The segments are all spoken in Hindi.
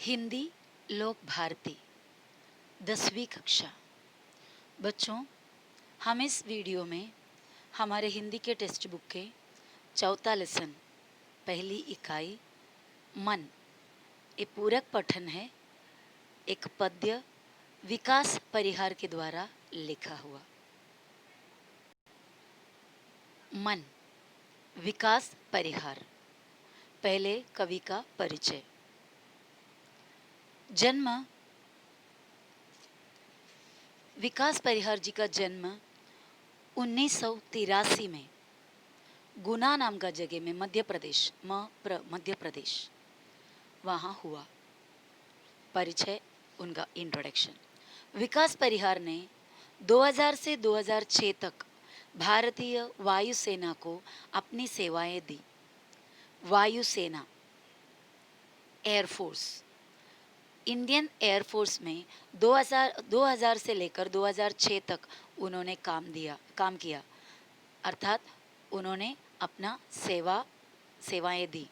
हिंदी लोक भारती 10वीं कक्षा। बच्चों, हम इस वीडियो में हमारे हिंदी के टेक्स्ट बुक के चौथा लेसन पहली इकाई मन ये पूरक पठन है। एक पद्य विकास परिहार के द्वारा लिखा हुआ। मन विकास परिहार। पहले कवि का परिचय। जन्म विकास परिहार जी का जन्म 1983 में गुना नाम का जगह में मध्य प्रदेश वहाँ हुआ। परिचय उनका इंट्रोडक्शन। विकास परिहार ने 2000 से 2006 तक भारतीय वायुसेना को अपनी सेवाएं दी। वायुसेना एयरफोर्स, इंडियन एयरफोर्स में 2000 से लेकर 2006 तक उन्होंने काम किया, अर्थात उन्होंने अपना सेवाएं दी।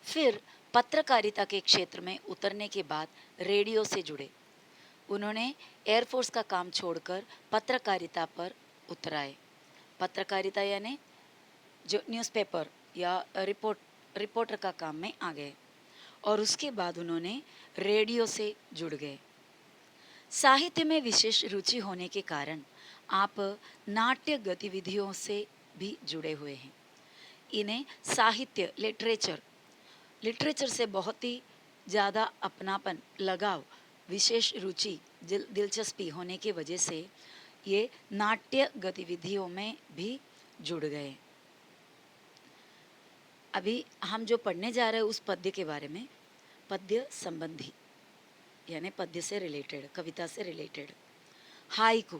फिर पत्रकारिता के क्षेत्र में उतरने के बाद रेडियो से जुड़े। उन्होंने एयरफोर्स का काम छोड़कर पत्रकारिता पर उतर आए। पत्रकारिता यानी जो न्यूज़पेपर या रिपोर्टर का काम में आ गए और उसके बाद उन्होंने रेडियो से जुड़ गए। साहित्य में विशेष रुचि होने के कारण आप नाट्य गतिविधियों से भी जुड़े हुए हैं। इन्हें साहित्य लिटरेचर से बहुत ही ज़्यादा अपनापन, लगाव, विशेष रुचि, दिलचस्पी होने की वजह से ये नाट्य गतिविधियों में भी जुड़ गए। अभी हम जो पढ़ने जा रहे हैं उस पद्य के बारे में, पद्य संबंधी यानी पद्य से रिलेटेड, कविता से रिलेटेड। हाइकू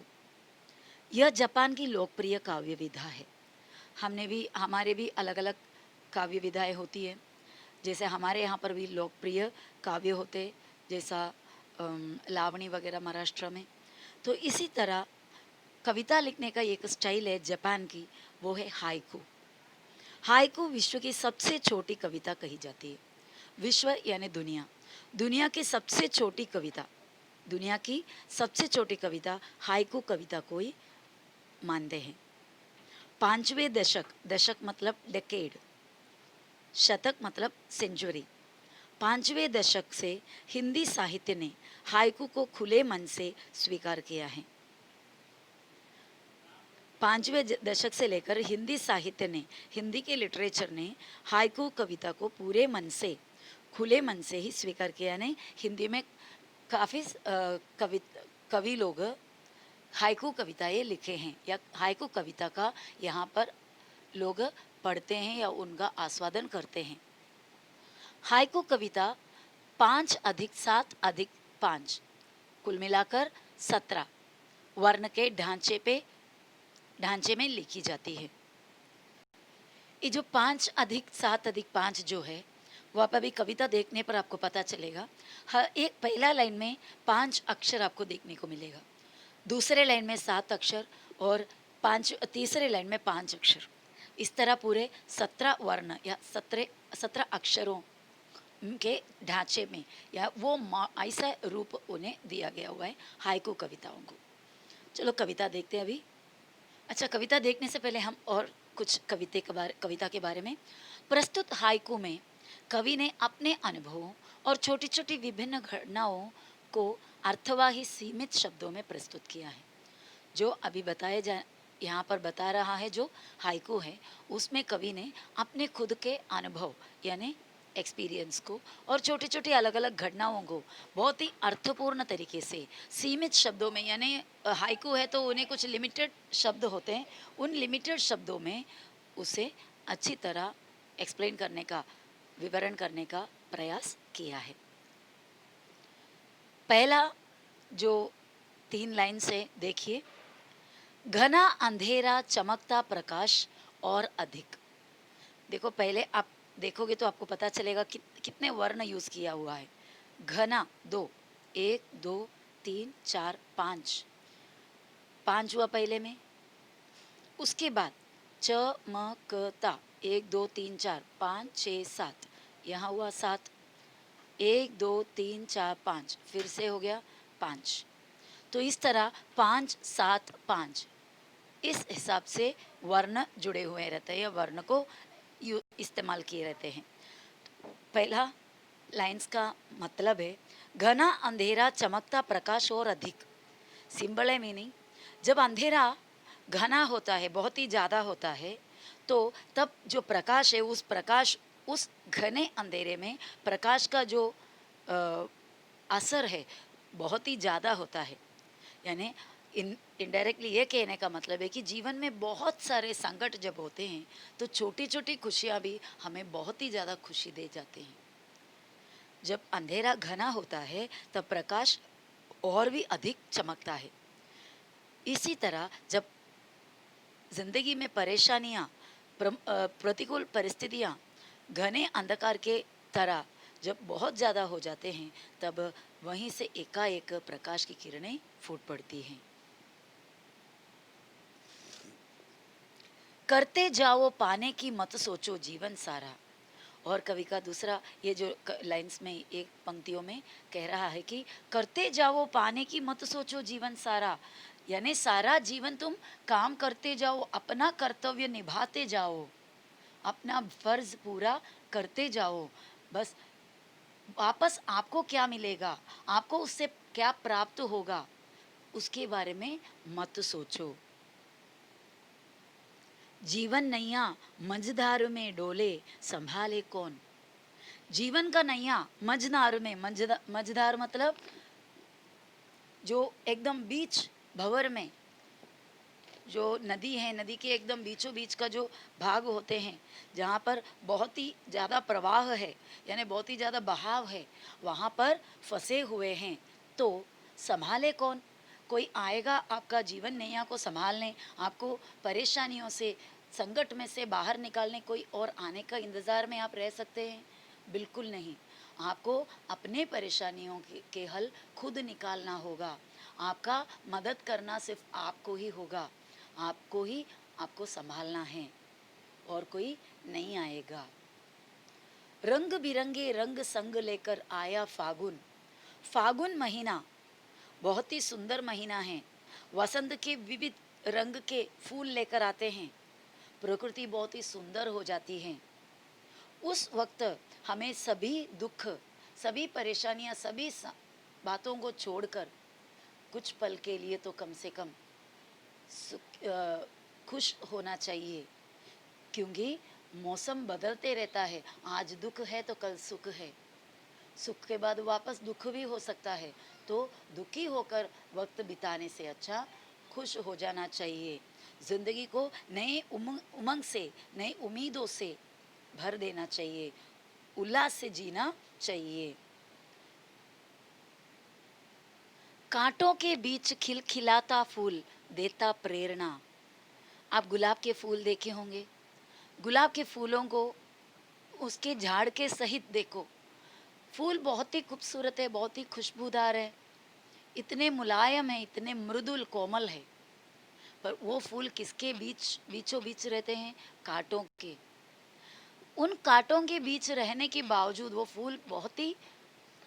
यह जापान की लोकप्रिय काव्य विधा है। हमारे भी अलग अलग काव्य विधाएँ होती है। जैसे हमारे यहाँ पर भी लोकप्रिय काव्य होते, जैसा लावणी वगैरह महाराष्ट्र में। तो इसी तरह कविता लिखने का एक स्टाइल है जापान की, वो है हाइकू। हाइकू विश्व की सबसे छोटी कविता कही जाती है। विश्व यानी दुनिया की सबसे छोटी कविता हाइकू कविता को ही मानते हैं। 5वें दशक मतलब डेकेड, शतक मतलब सेंचुरी। 5वें दशक से हिंदी साहित्य ने हाइकू को खुले मन से स्वीकार किया है। 5वें दशक से लेकर हिंदी साहित्य ने, हिंदी के लिटरेचर ने हाइकू कविता को पूरे मन से, खुले मन से ही स्वीकार किया है। हिंदी में काफ़ी कवि लोग हाइकू कविताएं लिखे हैं या हाइकू कविता का यहाँ पर लोग पढ़ते हैं या उनका आस्वादन करते हैं। हाइकू कविता 5 अधिक 7 अधिक 5 कुल मिलाकर 17 वर्ण के ढांचे में लिखी जाती है। ये जो 5 अधिक 7 अधिक 5 जो है वो आप अभी कविता देखने पर आपको पता चलेगा। हर एक पहला लाइन में 5 अक्षर आपको देखने को मिलेगा, दूसरे लाइन में 7 अक्षर और तीसरे लाइन में 5 अक्षर। इस तरह पूरे 17 वर्ण या 17 अक्षरों के ढांचे में या वो ऐसा रूप उन्हें दिया गया हुआ है हाइकू कविताओं को। चलो कविता देखते हैं अभी। अच्छा, कविता देखने से पहले हम और कुछ कविता के बारे में। प्रस्तुत हाइकू में कवि ने अपने अनुभवों और छोटी छोटी विभिन्न घटनाओं को अर्थवाही सीमित शब्दों में प्रस्तुत किया है। जो अभी यहाँ पर बता रहा है जो हाइकू है, उसमें कवि ने अपने खुद के अनुभव यानी एक्सपीरियंस को और छोटी छोटी अलग अलग घटनाओं को बहुत ही अर्थपूर्ण तरीके से सीमित शब्दों में, यानी हाइकू है तो उन्हें कुछ लिमिटेड शब्द होते हैं, उन लिमिटेड शब्दों में उसे अच्छी तरह एक्सप्लेन करने का, विवरण करने का प्रयास किया है। पहला जो 3 लाइन से देखिए, घना अंधेरा चमकता प्रकाश और अधिक। देखो, पहले आप देखोगे तो आपको पता चलेगा कि कितने वर्ण यूज किया हुआ है। घना 2, 1 2 3 4 5 हुआ पहले में। उसके बाद चमकता 1 2 3 4 5 6 7, यहाँ हुआ 7। 1 2 3 4 5, फिर से हो गया 5। तो इस तरह 5 7 5 इस हिसाब से वर्ण जुड़े हुए रहते हैं या वर्ण को इस्तेमाल किए रहते हैं। पहला लाइंस का मतलब है घना अंधेरा चमकता प्रकाश और अधिक। सिंबल है मीनिंग, जब अंधेरा घना होता है, बहुत ही ज़्यादा होता है, तो तब जो प्रकाश है उस घने अंधेरे में प्रकाश का जो अ, असर है बहुत ही ज़्यादा होता है। यानी इनडायरेक्टली ये कहने का मतलब है कि जीवन में बहुत सारे संकट जब होते हैं तो छोटी छोटी खुशियाँ भी हमें बहुत ही ज़्यादा खुशी दे जाते हैं। जब अंधेरा घना होता है तब प्रकाश और भी अधिक चमकता है। इसी तरह जब जिंदगी में परेशानियाँ, प्रतिकूल परिस्थितियाँ घने अंधकार के तरह जब बहुत ज़्यादा हो जाते हैं तब वहीं से एकाएक प्रकाश की किरणें फूट पड़ती हैं। करते जाओ पाने की मत सोचो जीवन सारा। और कवि का दूसरा ये जो लाइंस में एक पंक्तियों में कह रहा है कि करते जाओ पाने की मत सोचो जीवन सारा। यानी सारा जीवन तुम काम करते जाओ, अपना कर्तव्य निभाते जाओ, अपना फर्ज पूरा करते जाओ। बस वापस आपको क्या मिलेगा, आपको उससे क्या प्राप्त होगा, उसके बारे में मत सोचो। जीवन नैया मझधार में डोले संभाले कौन। जीवन का नैया मझधार में, मझधार मतलब जो एकदम बीच भंवर में जो नदी है, नदी के एकदम बीचों बीच का जो भाग होते हैं जहाँ पर बहुत ही ज़्यादा प्रवाह है, यानी बहुत ही ज़्यादा बहाव है, वहाँ पर फंसे हुए हैं तो संभाले कौन। कोई आएगा आपका जीवन नैया को संभालने, आपको परेशानियों से, संकट में से बाहर निकालने कोई और आने का इंतज़ार में आप रह सकते हैं? बिल्कुल नहीं। आपको अपने परेशानियों के हल खुद निकालना होगा। आपका मदद करना सिर्फ आपको ही होगा, आपको ही आपको संभालना है और कोई नहीं आएगा। रंग बिरंगे रंग संग लेकर आया फागुन। फागुन महीना बहुत ही सुंदर महीना है। वसंत के विविध रंग के फूल लेकर आते हैं, प्रकृति बहुत ही सुंदर हो जाती है। उस वक्त हमें सभी दुख, सभी परेशानियां, सभी बातों को छोड़कर कुछ पल के लिए तो कम से कम खुश होना चाहिए, क्योंकि मौसम बदलते रहता है। आज दुख है तो कल सुख है, सुख के बाद वापस दुख भी हो सकता है। तो दुखी होकर वक्त बिताने से अच्छा खुश हो जाना चाहिए। ज़िंदगी को नए उमंग से, नई उम्मीदों से भर देना चाहिए, उल्लास से जीना चाहिए। कांटों के बीच खिलखिलाता फूल देता प्रेरणा। आप गुलाब के फूल देखे होंगे, गुलाब के फूलों को उसके झाड़ के सहित देखो, फूल बहुत ही खूबसूरत है, बहुत ही खुशबूदार है, इतने मुलायम है, इतने मृदुल कोमल है, पर वो फूल किसके बीचों बीच रहते हैं? कांटों के। उन कांटों के बीच रहने के बावजूद वो फूल बहुत ही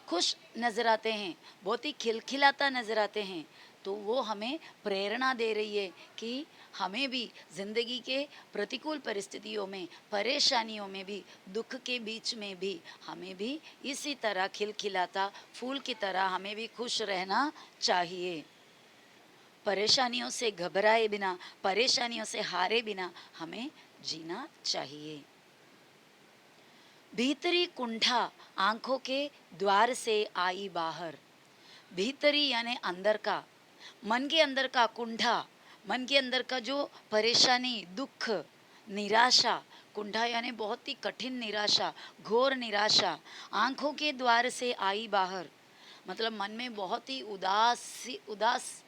खुश नज़र आते हैं, बहुत ही खिलखिलाता नज़र आते हैं। तो वो हमें प्रेरणा दे रही है कि हमें भी ज़िंदगी के प्रतिकूल परिस्थितियों में, परेशानियों में भी, दुख के बीच में भी हमें भी इसी तरह खिलखिलाता फूल की तरह हमें भी खुश रहना चाहिए। परेशानियों से घबराए बिना, परेशानियों से हारे बिना हमें जीना चाहिए। भीतरी कुंठा आंखों के द्वार से आई बाहर। भीतरी यानी अंदर का, मन के अंदर का कुंठा, मन के अंदर का जो परेशानी, दुख, निराशा, कुंठा यानी बहुत ही कठिन निराशा, घोर निराशा, आंखों के द्वार से आई बाहर। मतलब मन में बहुत ही उदास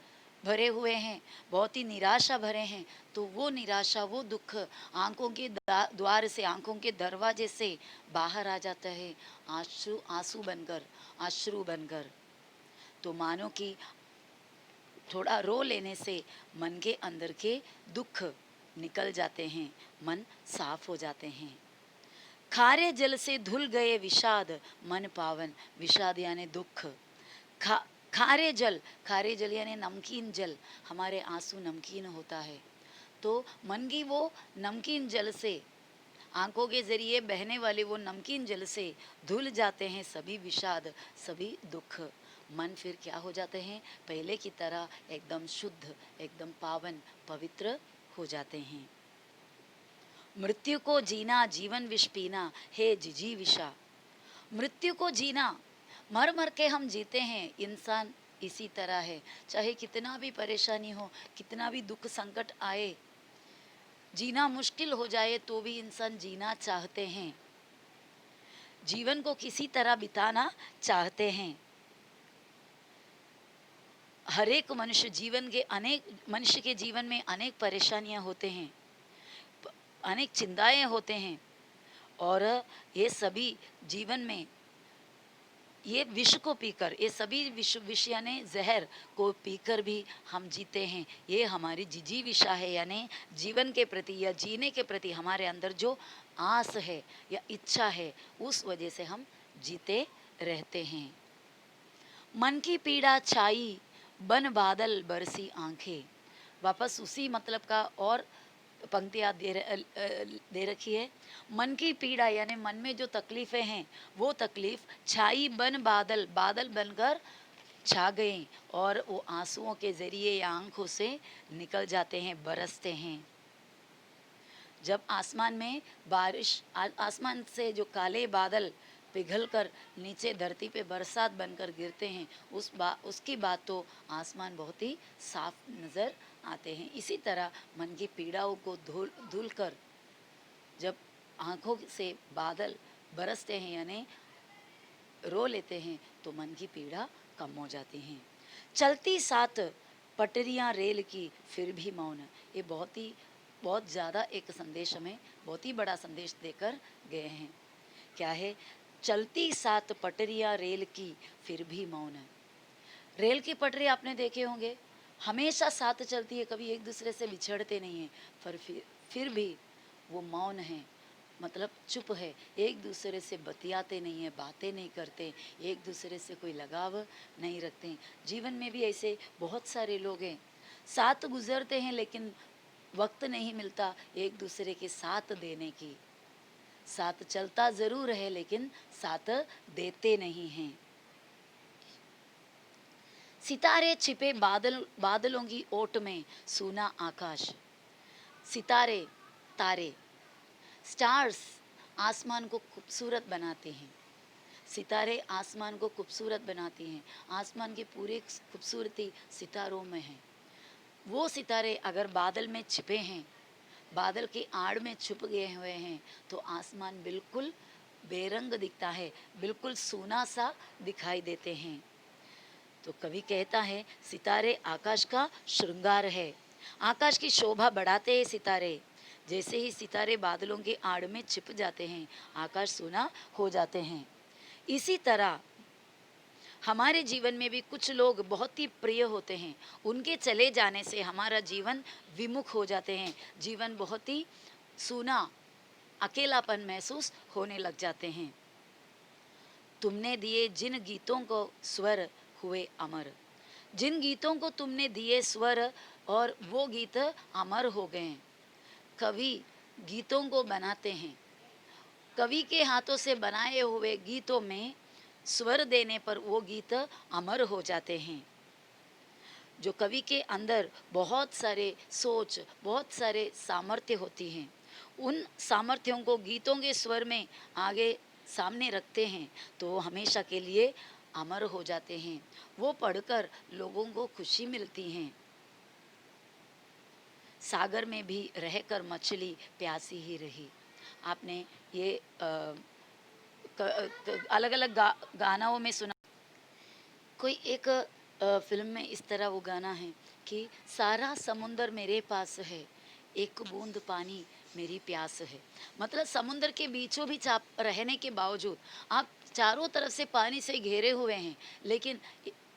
भरे हुए हैं, बहुत ही निराशा भरे हैं, तो वो निराशा, वो दुख आंखों के द्वार से, आंखों के दरवाजे से बाहर आ जाता है, आंसू आंसू बनकर, अश्रु बनकर। तो मानो कि थोड़ा रो लेने से मन के अंदर के दुख निकल जाते हैं, मन साफ हो जाते हैं। खारे जल से धुल गए विषाद मन पावन। विषाद यानी दुख। खा खारे जल यानी नमकीन जल। हमारे आंसू नमकीन होता है, तो मन की वो नमकीन जल से, आंखों के जरिए बहने वाले वो नमकीन जल से धुल जाते हैं सभी विषाद, सभी दुख। मन फिर क्या हो जाते हैं, पहले की तरह एकदम शुद्ध, एकदम पावन, पवित्र हो जाते हैं। मृत्यु को जीना जीवन विष पीना, हे जिजी विषा। मृत्यु को जीना, मर मर के हम जीते हैं। इंसान इसी तरह है, चाहे कितना भी परेशानी हो, कितना भी दुख संकट आए, जीना मुश्किल हो जाए तो भी इंसान जीना चाहते हैं, जीवन को किसी तरह बिताना चाहते हैं। हर एक मनुष्य के जीवन में अनेक परेशानियां होते हैं, अनेक चिंताएं होते हैं, और ये सभी जीवन में, ये विष को पीकर, ये सभी विष यानी जहर को पीकर भी हम जीते हैं। ये हमारी जिजी विषा है, यानी जीवन के प्रति या जीने के प्रति हमारे अंदर जो आस है या इच्छा है, उस वजह से हम जीते रहते हैं। मन की पीड़ा छाई बन बादल बरसी आंखें। वापस उसी मतलब का और पंक्तियाँ दे रखी है। मन की पीड़ा यानी मन में जो तकलीफ़ें हैं, वो तकलीफ़ छाई बन बादल, बादल बनकर छा गए, और वो आंसुओं के ज़रिए या आंखों से निकल जाते हैं, बरसते हैं। जब आसमान में बारिश, आसमान से जो काले बादल पिघलकर नीचे धरती पे बरसात बनकर गिरते हैं, उसकी बात तो आसमान बहुत ही साफ नज़र आते हैं। इसी तरह मन की पीड़ाओं को धुल कर जब आँखों से बादल बरसते हैं यानी रो लेते हैं, तो मन की पीड़ा कम हो जाती हैं। चलती साथ पटरियाँ रेल की फिर भी मौन। ये बहुत ज़्यादा एक संदेश हमें, बहुत ही बड़ा संदेश देकर गए हैं। क्या है? चलती साथ पटरियाँ रेल की फिर भी मौन। रेल की पटरी आपने देखे होंगे, हमेशा साथ चलती है, कभी एक दूसरे से बिछड़ते नहीं हैं, पर फिर भी वो मौन है, मतलब चुप है, एक दूसरे से बतियाते नहीं हैं, बातें नहीं करते, एक दूसरे से कोई लगाव नहीं रखते। जीवन में भी ऐसे बहुत सारे लोग हैं, साथ गुजरते हैं लेकिन वक्त नहीं मिलता एक दूसरे के साथ देने की। साथ चलता ज़रूर है लेकिन साथ देते नहीं हैं। सितारे छिपे बादलों की ओट में सूना आकाश। सितारे, तारे, स्टार्स आसमान को खूबसूरत बनाते हैं। सितारे आसमान को खूबसूरत बनाती हैं। आसमान की पूरी खूबसूरती सितारों में है। वो सितारे अगर बादल में छिपे हैं, बादल की आड़ में छुप गए हुए हैं, तो आसमान बिल्कुल बेरंग दिखता है, बिल्कुल सूना सा दिखाई देते हैं। तो कवि कहता है, सितारे आकाश का श्रृंगार है, आकाश की शोभा बढ़ाते हैं सितारे। जैसे ही सितारे बादलों के आड़ में छिप जाते हैं, आकाश सूना हो जाते हैं। इसी तरह हमारे जीवन में भी कुछ लोग बहुत ही प्रिय होते हैं, उनके चले जाने से हमारा जीवन विमुख हो जाते हैं, जीवन बहुत ही सूना, अकेलापन महसूस होने लग जाते हैं। तुमने दिए जिन गीतों को स्वर हुए अमर। जिन गीतों को तुमने दिए स्वर, और वो गीत अमर हो गए। कवि गीतों को बनाते हैं, कवि के हाथों से बनाए हुए गीतों में स्वर देने पर वो गीत अमर हो जाते हैं। जो कवि के अंदर बहुत सारे सोच, बहुत सारे सामर्थ्य होती हैं, उन सामर्थ्यों को गीतों के स्वर में आगे सामने रखते हैं, तो वो हमेशा के लिए अमर हो जाते हैं। वो पढ़कर लोगों को खुशी मिलती हैं। सागर में भी रहकर मछली प्यासी ही रही। आपने ये अलग अलग गानाओं में सुना। कोई एक फिल्म में इस तरह वो गाना है कि सारा समुंदर मेरे पास है, एक बूंद पानी मेरी प्यास है। मतलब समुंदर के बीचों बीच आप रहने के बावजूद आप चारों तरफ से पानी से घेरे हुए हैं, लेकिन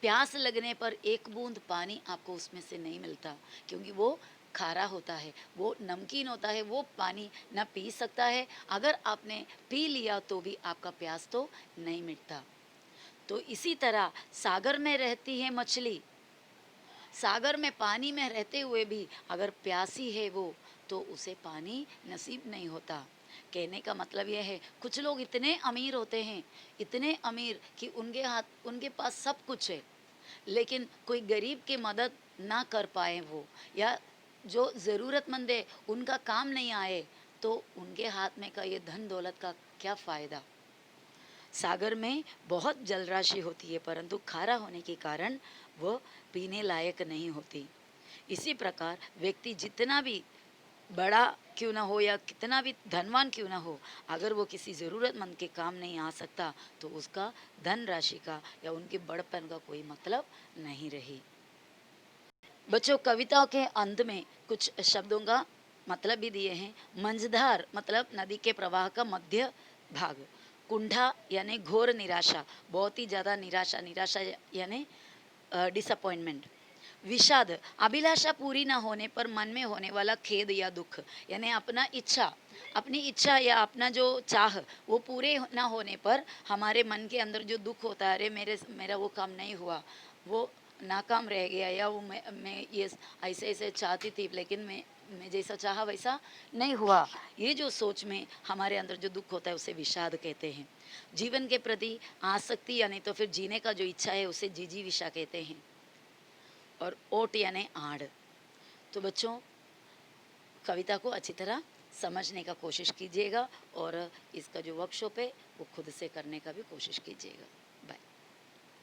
प्यास लगने पर एक बूंद पानी आपको उसमें से नहीं मिलता, क्योंकि वो खारा होता है, वो नमकीन होता है, वो पानी ना पी सकता है। अगर आपने पी लिया तो भी आपका प्यास तो नहीं मिटता। तो इसी तरह सागर में रहती है मछली, सागर में पानी में रहते हुए भी अगर प्यासी है वो, तो उसे पानी नसीब नहीं होता। कहने का मतलब यह है, कुछ लोग इतने अमीर होते हैं, इतने अमीर कि उनके पास सब कुछ है, लेकिन कोई गरीब की मदद ना कर पाए वो, या जो ज़रूरतमंद है उनका काम नहीं आए, तो उनके हाथ में का ये धन दौलत का क्या फ़ायदा। सागर में बहुत जलराशि होती है, परंतु खारा होने के कारण वह पीने लायक नहीं होती। इसी प्रकार व्यक्ति जितना भी बड़ा क्यों ना हो या कितना भी धनवान क्यों ना हो, अगर वो किसी ज़रूरतमंद के काम नहीं आ सकता, तो उसका धन राशि का या उनके बड़पन का कोई मतलब नहीं रही। बच्चों, कविताओं के अंत में कुछ शब्दों का मतलब भी दिए हैं। मंझधार मतलब नदी के प्रवाह का मध्य भाग। कुंठा यानी घोर निराशा, बहुत ही ज़्यादा निराशा, निराशा यानी डिसअपॉइंटमेंट। विषाद अभिलाषा पूरी ना होने पर मन में होने वाला खेद या दुख, यानी अपनी इच्छा या अपना जो चाह वो पूरे ना होने पर हमारे मन के अंदर जो दुख होता है, अरे मेरा वो काम नहीं हुआ, वो नाकाम रह गया, या वो मैं ये ऐसे ऐसे चाहती थी लेकिन मैं जैसा चाहा वैसा नहीं हुआ। ये जो सोच में हमारे अंदर जो दुख होता है उसे विषाद कहते हैं। जीवन के प्रति आसक्ति या नहीं तो फिर जीने का जो इच्छा है उसे जीजी विषा कहते हैं। और ओट यानी आड़। तो बच्चों, कविता को अच्छी तरह समझने का कोशिश कीजिएगा और इसका जो वर्कशॉप है वो खुद से करने का भी कोशिश कीजिएगा।